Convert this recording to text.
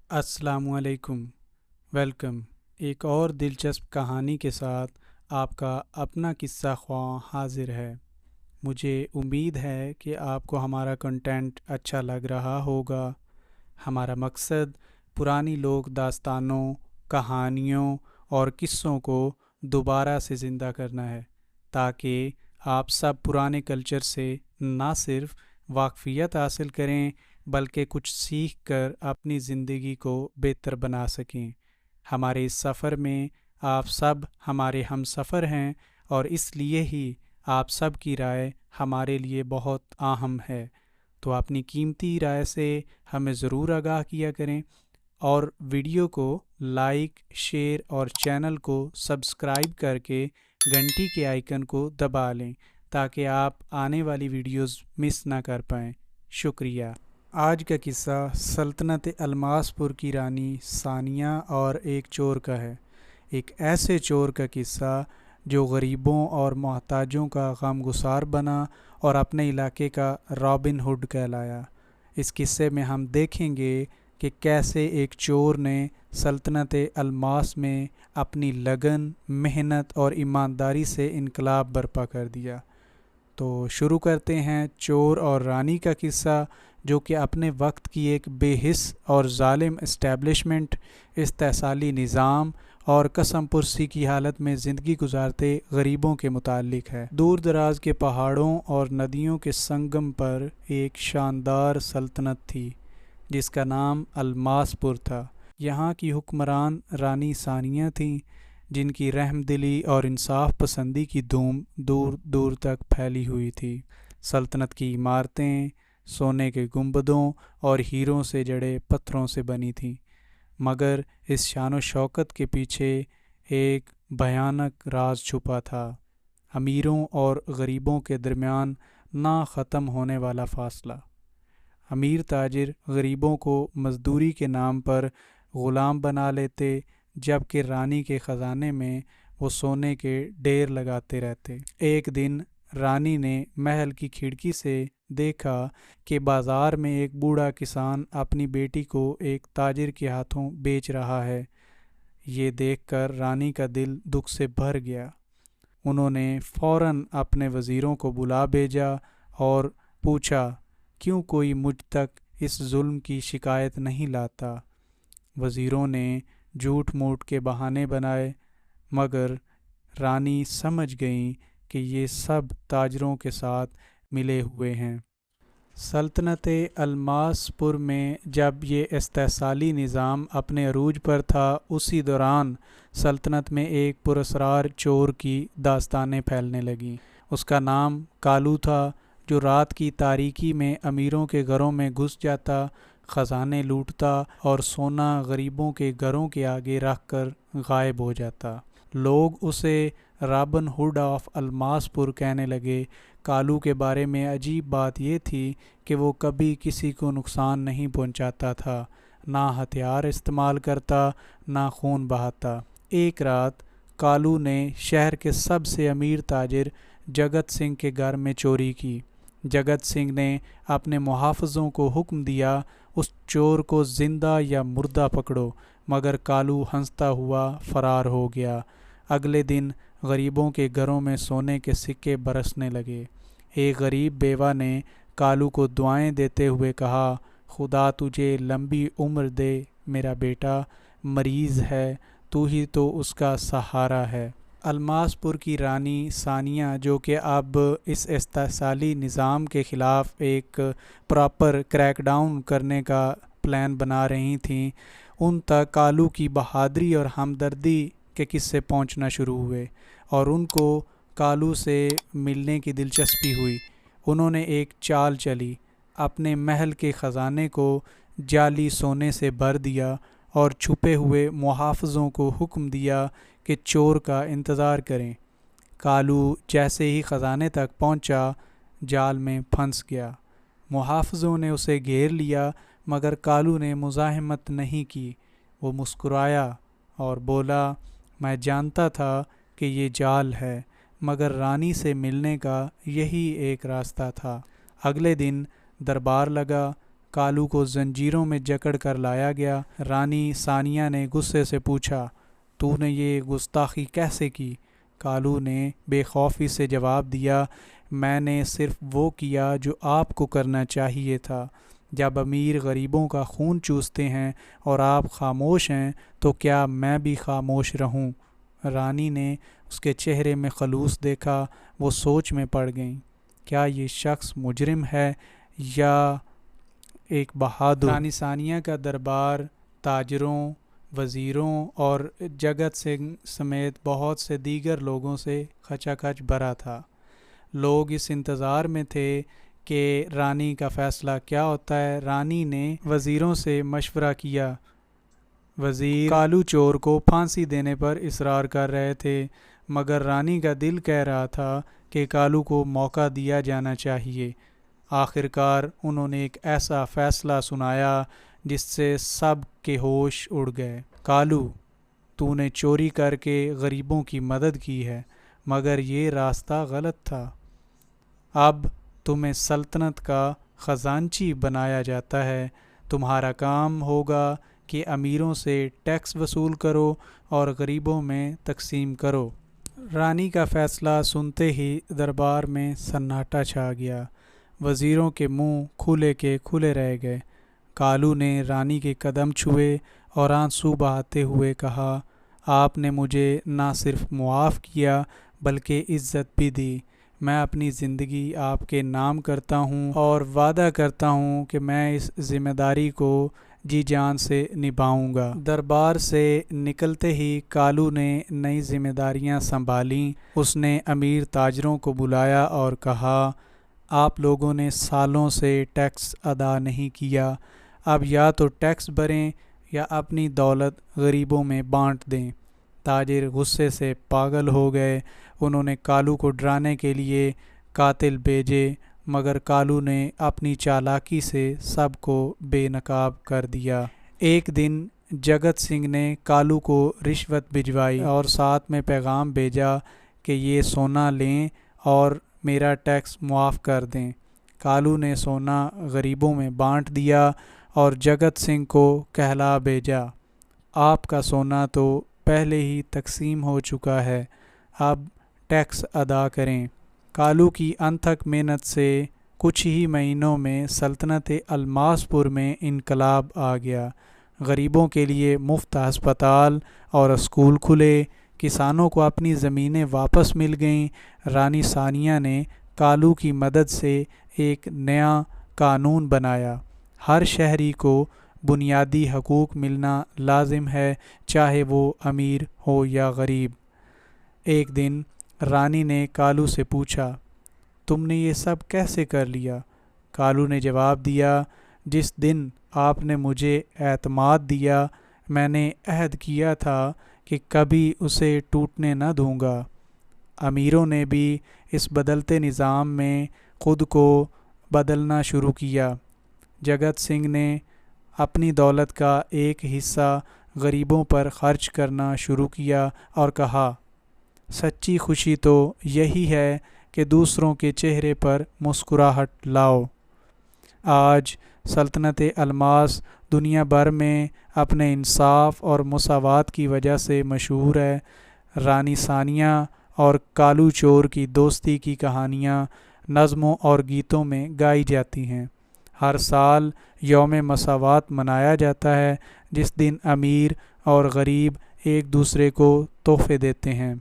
अस्सलामु अलैकुम। वेलकम। एक और दिलचस्प कहानी के साथ आपका अपना किस्सा ख्वां हाजिर है। मुझे उम्मीद है कि आपको हमारा कंटेंट अच्छा लग रहा होगा। हमारा मकसद पुरानी लोक दास्तानों, कहानियों और किस्सों को दोबारा से ज़िंदा करना है, ताकि आप सब पुराने कल्चर से ना सिर्फ वाकफ़ियत हासिल करें बल्कि कुछ सीख कर अपनी ज़िंदगी को बेहतर बना सकें। हमारे इस सफ़र में आप सब हमारे हम सफ़र हैं और इसलिए ही आप सब की राय हमारे लिए बहुत अहम है। तो अपनी कीमती राय से हमें ज़रूर आगाह किया करें और वीडियो को लाइक, शेयर और चैनल को सब्सक्राइब करके घंटी के आइकन को दबा लें ताकि आप आने वाली वीडियोस मिस ना कर पाएँ। शुक्रिया। आज का किस्सा सल्तनत अल्मासपुर की रानी सानिया और एक चोर का है। एक ऐसे चोर का किस्सा जो गरीबों और मोहताजों का गमगुसार बना और अपने इलाके का रॉबिन हुड कहलाया। इस किस्से में हम देखेंगे कि कैसे एक चोर ने सल्तनत अल्मास में अपनी लगन, मेहनत और ईमानदारी से इनकलाब बर्पा कर दिया। तो शुरू करते हैं चोर और रानी का किस्सा, जो कि अपने वक्त की एक बेहिस और ज़ालिम इस्टेब्लिशमेंट, इस्तेसाली निज़ाम और कसम पुरसी की हालत में ज़िंदगी गुजारते गरीबों के मुतालिक है। दूर दराज के पहाड़ों और नदियों के संगम पर एक शानदार सल्तनत थी जिसका नाम अल्मासपुर था। यहाँ की हुक्मरान रानी सानिया थीं, जिनकी रहमदिली और इंसाफ पसंदी की धूम दूर दूर तक फैली हुई थी। सल्तनत की इमारतें सोने के गुंबदों और हीरों से जड़े पत्थरों से बनी थीं, मगर इस शान शौकत के पीछे एक भयानक राज छुपा था। अमीरों और गरीबों के दरमियान ना ख़त्म होने वाला फ़ासला। अमीर ताजिर गरीबों को मजदूरी के नाम पर ग़ुलाम बना लेते, जबकि रानी के ख़जाने में वो सोने के ढेर लगाते रहते। एक दिन रानी ने महल की खिड़की से देखा कि बाज़ार में एक बूढ़ा किसान अपनी बेटी को एक ताजिर के हाथों बेच रहा है। ये देखकर रानी का दिल दुख से भर गया। उन्होंने फ़ौरन अपने वज़ीरों को बुला भेजा और पूछा, क्यों कोई मुझ तक इस जुल्म की शिकायत नहीं लाता। वज़ीरों ने झूठ मूठ के बहाने बनाए, मगर रानी समझ गईं कि ये सब ताजरों के साथ मिले हुए हैं। सल्तनत अल्मासपुर में जब ये इस्तेसाली निज़ाम अपने अरूज पर था, उसी दौरान सल्तनत में एक पुरस्रार चोर की दास्तानें फैलने लगीं। उसका नाम कालू था, जो रात की तारीकी में अमीरों के घरों में घुस जाता, ख़जाने लूटता और सोना गरीबों के घरों के आगे रख कर गायब हो जाता। लोग उसे रॉबिन हुड ऑफ अल्मासपुर कहने लगे। कालू के बारे में अजीब बात यह थी कि वो कभी किसी को नुकसान नहीं पहुंचाता था, ना हथियार इस्तेमाल करता, ना खून बहाता। एक रात कालू ने शहर के सबसे अमीर ताजिर जगत सिंह के घर में चोरी की। जगत सिंह ने अपने मुहाफ़िज़ों को हुक्म दिया, उस चोर को ज़िंदा या मुर्दा पकड़ो, मगर कालू हंसता हुआ फ़रार हो गया। अगले दिन गरीबों के घरों में सोने के सिक्के बरसने लगे। एक गरीब बेवा ने कालू को दुआएं देते हुए कहा, खुदा तुझे लंबी उम्र दे, मेरा बेटा मरीज़ है, तू ही तो उसका सहारा है। अल्मासपुर की रानी सानिया, जो कि अब इस इस्तेसाली निज़ाम के ख़िलाफ़ एक प्रॉपर क्रैकडाउन करने का प्लान बना रही थीं, उन तक कालू की बहादुरी और हमदर्दी के किस्से पहुंचना शुरू हुए और उनको कालू से मिलने की दिलचस्पी हुई। उन्होंने एक चाल चली, अपने महल के ख़जाने को जाली सोने से भर दिया और छुपे हुए मुहाफ़िज़ों को हुक्म दिया कि चोर का इंतज़ार करें। कालू जैसे ही ख़जाने तक पहुंचा, जाल में फंस गया। मुहाफ़िज़ों ने उसे घेर लिया, मगर कालू ने मुज़ाहमत नहीं की। वो मुस्कुराया और बोला, मैं जानता था कि ये जाल है, मगर रानी से मिलने का यही एक रास्ता था। अगले दिन दरबार लगा। کالو کو زنجیروں میں جکڑ کر لایا گیا۔ رانی ثانیہ نے غصے سے پوچھا، تو نے یہ گستاخی کیسے کی؟ کالو نے بے خوفی سے جواب دیا، میں نے صرف وہ کیا جو آپ کو کرنا چاہیے تھا۔ جب امیر غریبوں کا خون چوستے ہیں اور آپ خاموش ہیں تو کیا میں بھی خاموش رہوں؟ رانی نے اس کے چہرے میں خلوص دیکھا۔ وہ سوچ میں پڑ گئیں، کیا یہ شخص مجرم ہے یا ایک بہادر؟ رانی ثانیہ کا دربار تاجروں، وزیروں اور جگت سنگھ سمیت بہت سے دیگر لوگوں سے کھچا کھچ بھرا تھا۔ لوگ اس انتظار میں تھے کہ رانی کا فیصلہ کیا ہوتا ہے۔ رانی نے وزیروں سے مشورہ کیا۔ وزیر کالو چور کو پھانسی دینے پر اصرار کر رہے تھے، مگر رانی کا دل کہہ رہا تھا کہ کالو کو موقع دیا جانا چاہیے۔ آخرکار انہوں نے ایک ایسا فیصلہ سنایا جس سے سب کے ہوش اڑ گئے۔ کالو، تو نے چوری کر کے غریبوں کی مدد کی ہے، مگر یہ راستہ غلط تھا۔ اب تمہیں سلطنت کا خزانچی بنایا جاتا ہے۔ تمہارا کام ہوگا کہ امیروں سے ٹیکس وصول کرو اور غریبوں میں تقسیم کرو۔ رانی کا فیصلہ سنتے ہی دربار میں سناٹا چھا گیا۔ وزیروں کے منہ کھلے کے کھلے رہ گئے۔ کالو نے رانی کے قدم چھوئے اور آنسو بہاتے ہوئے کہا، آپ نے مجھے نہ صرف معاف کیا بلکہ عزت بھی دی۔ میں اپنی زندگی آپ کے نام کرتا ہوں اور وعدہ کرتا ہوں کہ میں اس ذمہ داری کو جی جان سے نبھاؤں گا۔ دربار سے نکلتے ہی کالو نے نئی ذمہ داریاں سنبھالیں۔ اس نے امیر تاجروں کو بلایا اور کہا، آپ لوگوں نے سالوں سے ٹیکس ادا نہیں کیا، اب یا تو ٹیکس بھریں یا اپنی دولت غریبوں میں بانٹ دیں۔ تاجر غصے سے پاگل ہو گئے۔ انہوں نے کالو کو ڈرانے کے لیے قاتل بھیجے، مگر کالو نے اپنی چالاکی سے سب کو بے نقاب کر دیا۔ ایک دن جگت سنگھ نے کالو کو رشوت بھجوائی اور ساتھ میں پیغام بھیجا کہ یہ سونا لیں اور میرا ٹیکس معاف کر دیں۔ کالو نے سونا غریبوں میں بانٹ دیا اور جگت سنگھ کو کہلا بھیجا، آپ کا سونا تو پہلے ہی تقسیم ہو چکا ہے، اب ٹیکس ادا کریں۔ کالو کی انتھک محنت سے کچھ ہی مہینوں میں سلطنت الماس پور میں انقلاب آ گیا۔ غریبوں کے لیے مفت ہسپتال اور اسکول کھلے، کسانوں کو اپنی زمینیں واپس مل گئیں۔ رانی ثانیہ نے کالو کی مدد سے ایک نیا قانون بنایا، ہر شہری کو بنیادی حقوق ملنا لازم ہے، چاہے وہ امیر ہو یا غریب۔ ایک دن رانی نے کالو سے پوچھا، تم نے یہ سب کیسے کر لیا؟ کالو نے جواب دیا، جس دن آپ نے مجھے اعتماد دیا، میں نے عہد کیا تھا کہ کبھی اسے ٹوٹنے نہ دوں گا۔ امیروں نے بھی اس بدلتے نظام میں خود کو بدلنا شروع کیا۔ جگت سنگھ نے اپنی دولت کا ایک حصہ غریبوں پر خرچ کرنا شروع کیا اور کہا، سچی خوشی تو یہی ہے کہ دوسروں کے چہرے پر مسکراہٹ لاؤ۔ آج سلطنت الماس دنیا بھر میں اپنے انصاف اور مساوات کی وجہ سے مشہور ہے۔ رانی ثانیہ اور کالو چور کی دوستی کی کہانیاں نظموں اور گیتوں میں گائی جاتی ہیں۔ ہر سال یوم مساوات منایا جاتا ہے، جس دن امیر اور غریب ایک دوسرے کو تحفے دیتے ہیں۔